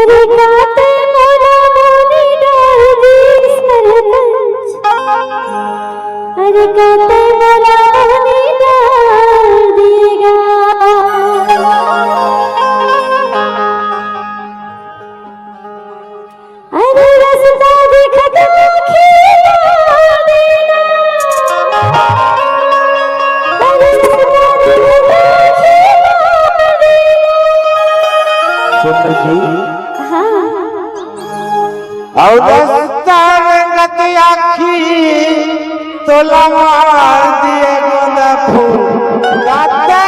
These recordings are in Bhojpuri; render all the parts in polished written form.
अरे गाते मोरा मोनी डाल दी सरपंच, अरे गाते मोरा मोनी डाल दिएगा। अरे रास्ता दिखता खिला देना, अरे रास्ता दिखता खिला देना। सुंदर जी हाँ रंगत आखी तोला मार दिए गोदा फूल गाते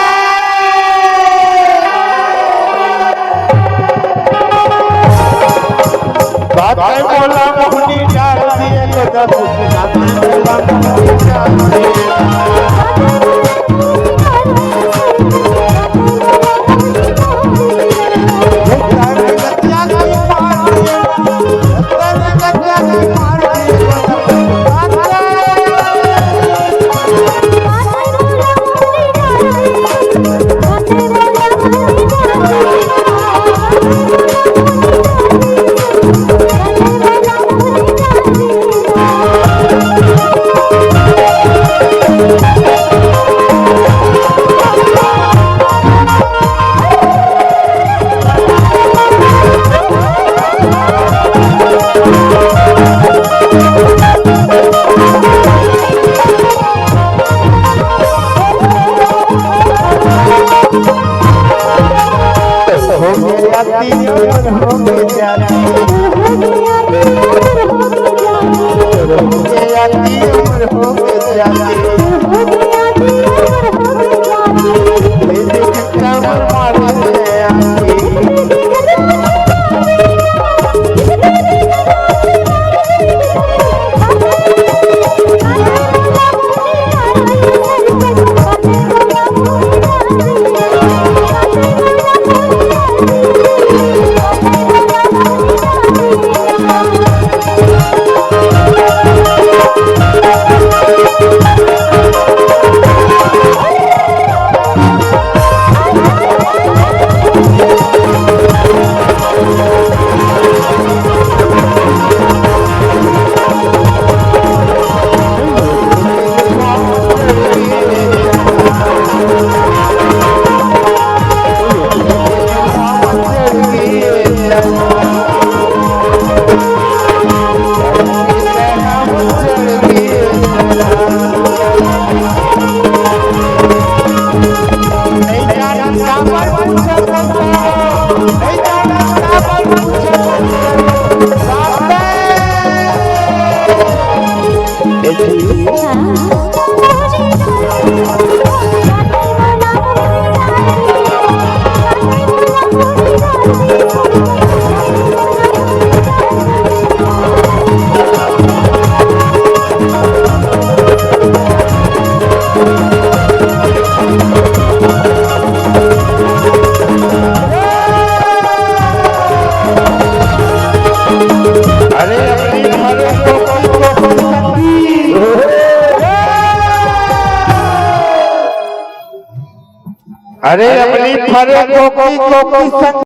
बातें बोला मोहनी डाल दिए गोदा फूल गाते बोला मोहनी डाल दिए अरे अपनी फरे को